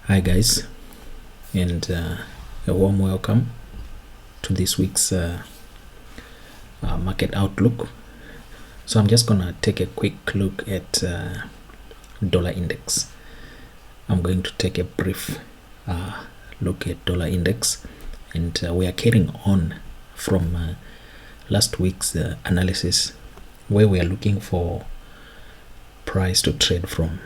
Hi guys, and a warm welcome to this week's market outlook. So I'm just gonna take a quick look at dollar index. I'm going to take a brief look at dollar index, and we are carrying on from last week's analysis, where we are looking for price to trade from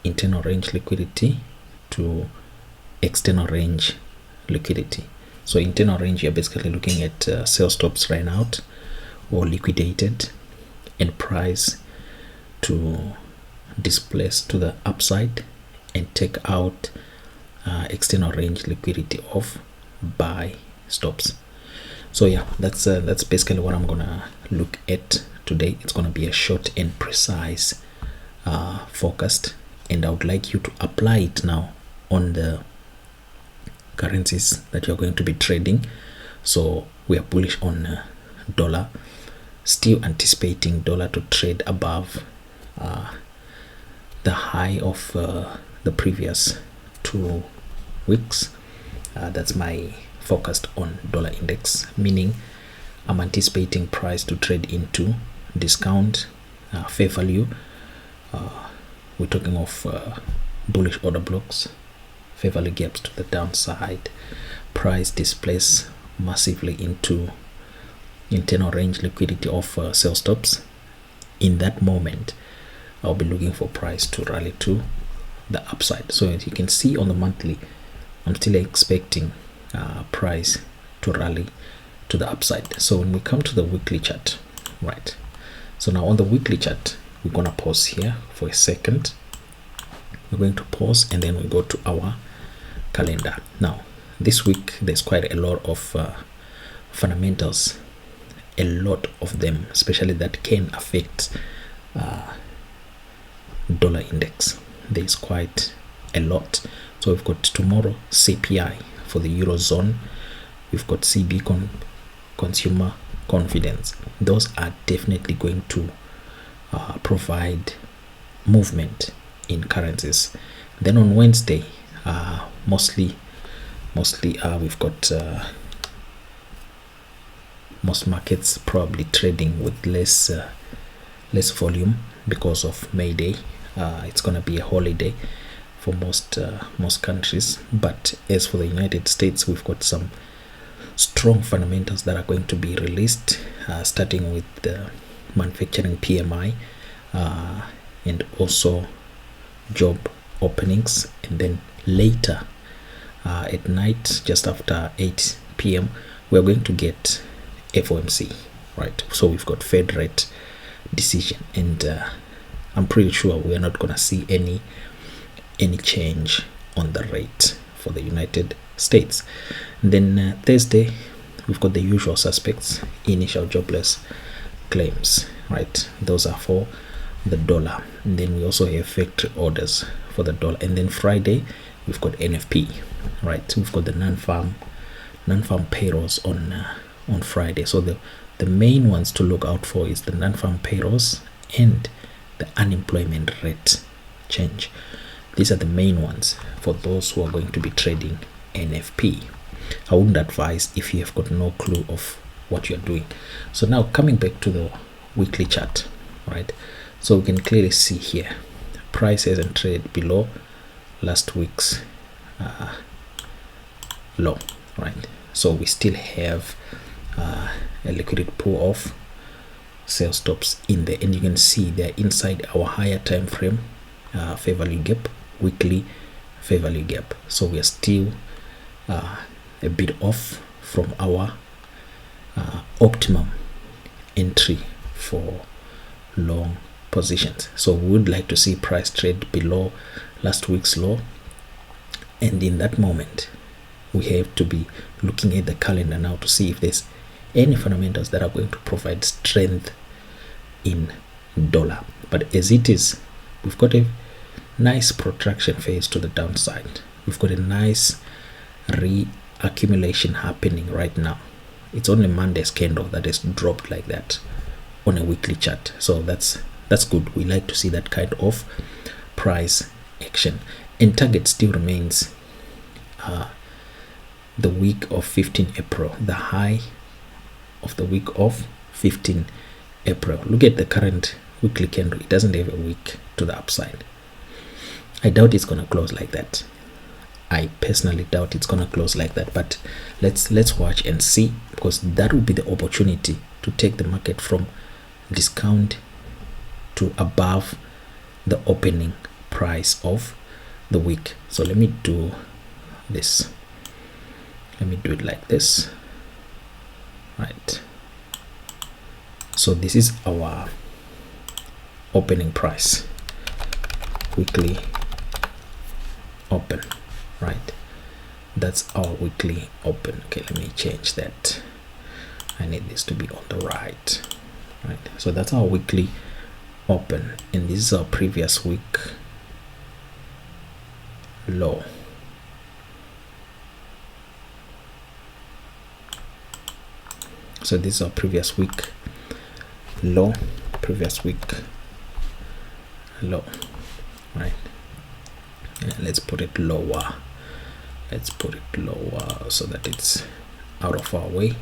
internal range liquidity to external range liquidity. So internal range, you're basically looking at sell stops ran out or liquidated, and price to displace to the upside and take out external range liquidity of buy stops. So yeah, that's basically what I'm gonna look at today. It's gonna be a short and precise forecast, and I would like you to apply it now on the currencies that you're going to be trading. So we are bullish on dollar, still anticipating dollar to trade above the high of the previous 2 weeks. That's my forecast on dollar index, meaning I'm anticipating price to trade into discount, fair value. We're talking of bullish order blocks, fair value gaps to the downside, price displace massively into internal range liquidity of sell stops. In that moment, I'll be looking for price to rally to the upside. So as you can see on the monthly, I'm still expecting price to rally to the upside. So when we come to the weekly chart, right, so now on the weekly chart, we're gonna pause here for a second. We're going to pause, and then we go to our calendar. Now this week there's quite a lot of fundamentals, a lot of them, especially that can affect dollar index. There's quite a lot. So we've got tomorrow CPI for the Eurozone, we've got consumer confidence. Those are definitely going to provide movement in currencies. Then on Wednesday, mostly we've got most markets probably trading with less volume because of May Day. It's gonna be a holiday for most countries, but as for the United States, we've got some strong fundamentals that are going to be released, starting with the manufacturing PMI, and also job openings, and then later at night, just after 8 p.m., we're going to get FOMC, right? So we've got Fed rate decision, and I'm pretty sure we're not going to see any change on the rate for the United States. And then Thursday, we've got the usual suspects, initial jobless claims, right? Those are for the dollar. And then we also have factory orders for the dollar. And then Friday, we've got NFP, right? We've got the non-farm payrolls on Friday. So the main ones to look out for is the non-farm payrolls and the unemployment rate change. These are the main ones for those who are going to be trading NFP. I wouldn't advise if you have got no clue of what you're doing. So now coming back to the weekly chart, right? So we can clearly see here, price hasn't traded below last week's low, right? So we still have a liquidity pool of sell stops in there, and you can see they're inside our higher time frame fair value gap, weekly fair value gap. So we are still a bit off from our optimum entry for long positions. So we would like to see price trade below last week's low, and in that moment we have to be looking at the calendar now to see if there's any fundamentals that are going to provide strength in dollar. But as it is, we've got a nice protraction phase to the downside. We've got a nice reaccumulation happening right now. It's only Monday's candle that has dropped like that on a weekly chart. So that's good. We like to see that kind of price action, and target still remains the week of 15 April, the high of the week of 15 April. Look at the current weekly candle. It doesn't have a wick to the upside. I doubt it's going to close like that. I personally doubt it's going to close like that, but let's watch and see, because that will be the opportunity to take the market from discount to above the opening price of the week. So let me do this. Let me do it like this. Right. So this is our opening price, weekly open, right? That's our weekly open. Okay, let me change that. I need this to be on the right. Right, so that's our weekly open, and this is our previous week low. So this is our previous week low, previous week low, right? And let's put it lower. Let's put it lower so that it's out of our way.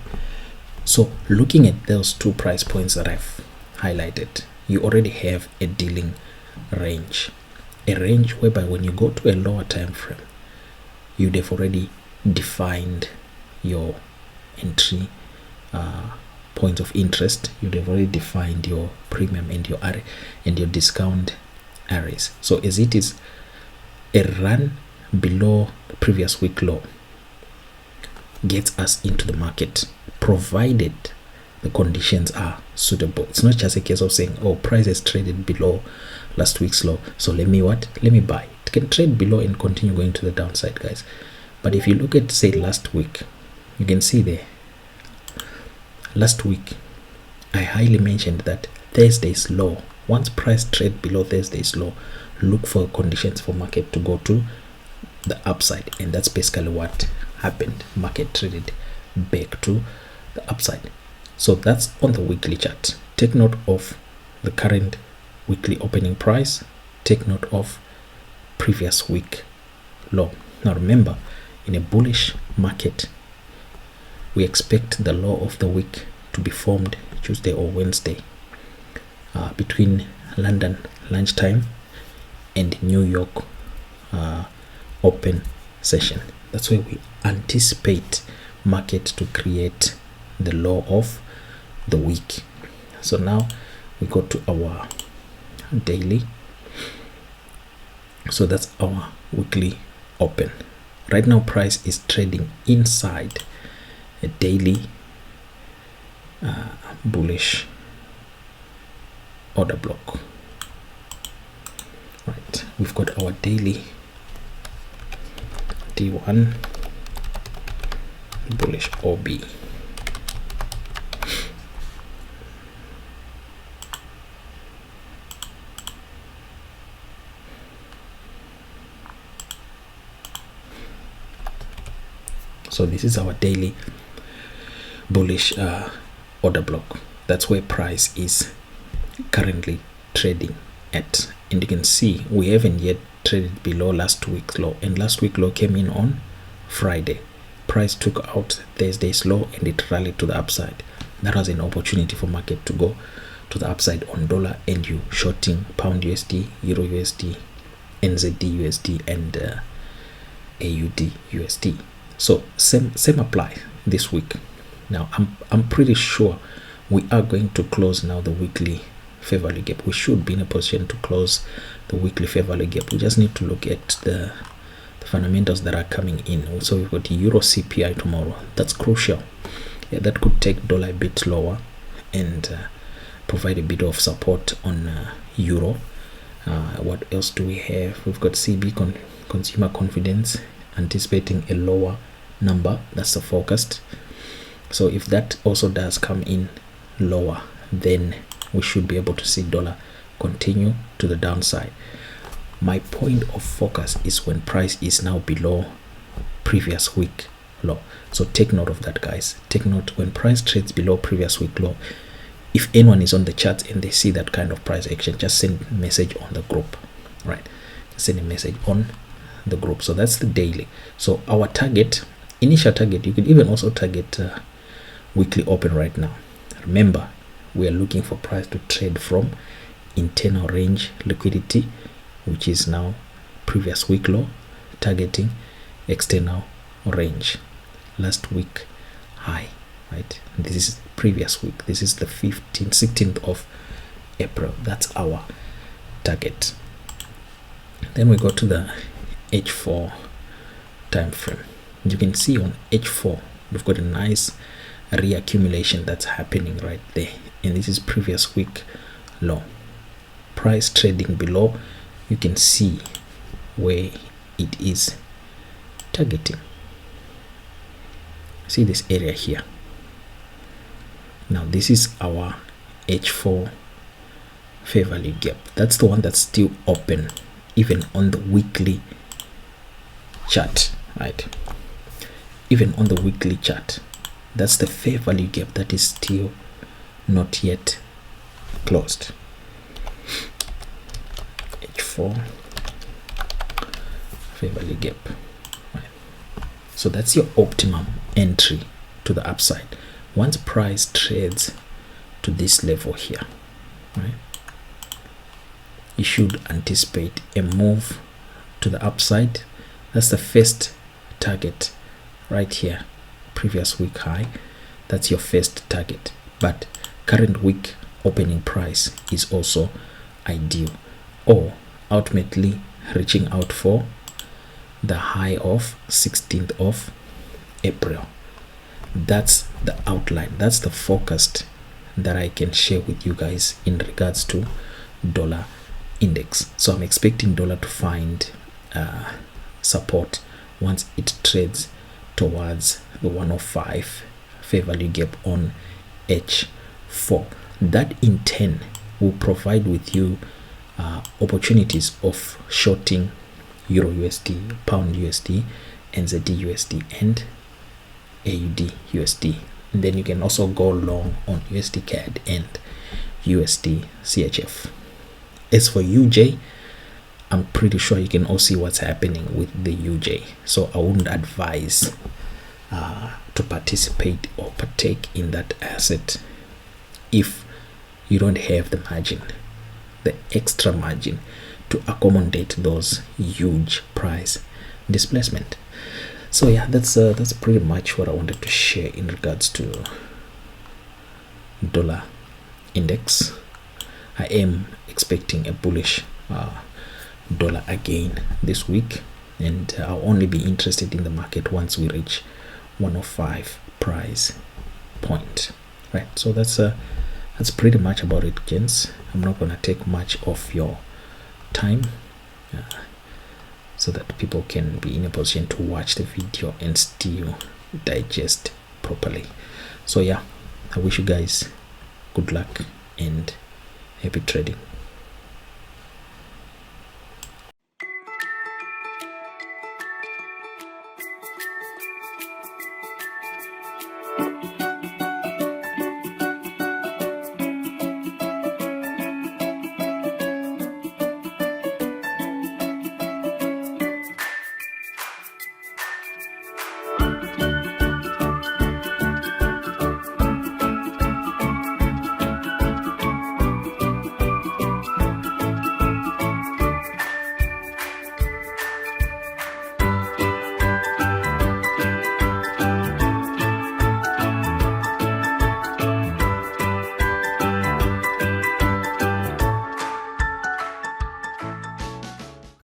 So looking at those two price points that I've highlighted, you already have a dealing range, a range whereby when you go to a lower time frame, you'd have already defined your entry points of interest. You'd have already defined your premium and your area and your discount areas. So as it is a run below the previous week low gets us into the market, provided the conditions are suitable. It's not just a case of saying, oh, price has traded below last week's low, so let me buy. It can trade below and continue going to the downside, guys. But if you look at, say, last week, you can see there, last week I highly mentioned that Thursday's low, once price trade below Thursday's low, look for conditions for market to go to the upside, and that's basically what happened. Market traded back to the upside. So that's on the weekly chart. Take note of the current weekly opening price. Take note of previous week low. Now remember, in a bullish market, we expect the low of the week to be formed Tuesday or Wednesday between London lunchtime and New York open session. That's why we anticipate market to create the low of the week. So now we go to our daily. So that's our weekly open. Right now price is trading inside a daily bullish order block. Right, we've got our daily D1 bullish OB. So this is our daily bullish order block. That's where price is currently trading at, and you can see we haven't yet traded below last week's low, and last week's low came in on Friday. Price took out Thursday's low and it rallied to the upside. That was an opportunity for market to go to the upside on dollar and you shorting pound USD, euro USD, NZD USD, and AUD USD. So same apply this week. Now I'm pretty sure we are going to close now the weekly fair value gap. We should be in a position to close the weekly fair value gap. We just need to look at the fundamentals that are coming in. So we've got Euro CPI tomorrow. That's crucial. Yeah, that could take dollar a bit lower and provide a bit of support on euro. What else do we have? We've got CB consumer confidence, anticipating a lower number. That's the forecast. So if that also does come in lower, then we should be able to see dollar continue to the downside. My point of focus is when price is now below previous week low. So take note of that, guys. Take note when price trades below previous week low. If anyone is on the chart and they see that kind of price action, just send a message on the group, right? Just send a message on the group. So that's the daily. So our target, initial target, you could even also target weekly open right now. Remember, we are looking for price to trade from internal range liquidity, which is now previous week low, targeting external range, last week high, right? This is previous week. This is the 16th of April. That's our target. Then we go to the H4 time frame. You can see on H4 we've got a nice reaccumulation that's happening right there, and this is previous week low. Price trading below, you can see where it is targeting. See this area here. Now this is our H4 fair value gap. That's the one that's still open even on the weekly chart, right? Even on the weekly chart, that's the fair value gap that is still not yet closed. H4 fair value gap, right? So that's your optimum entry to the upside. Once price trades to this level here, right, you should anticipate a move to the upside. That's the first target right here, previous week high. That's your first target, but current week opening price is also ideal, or ultimately reaching out for the high of 16th of April. That's the outline, that's the forecast that I can share with you guys in regards to dollar index. So I'm expecting dollar to find support once it trades towards the 105 fair value gap on H4. That in turn will provide with you opportunities of shorting Euro USD, Pound USD, NZD USD, and AUD USD. And then you can also go long on USD CAD and USD CHF. As for UJ, I'm pretty sure you can all see what's happening with the UJ. So I wouldn't advise to participate or partake in that asset if you don't have the margin, the extra margin to accommodate those huge price displacement. So yeah, that's pretty much what I wanted to share in regards to dollar index. I am expecting a bullish dollar again this week, and I'll only be interested in the market once we reach 105 price point, right? So that's pretty much about it, gents. I'm not gonna take much of your time so that people can be in a position to watch the video and still digest properly. So yeah, I wish you guys good luck and happy trading.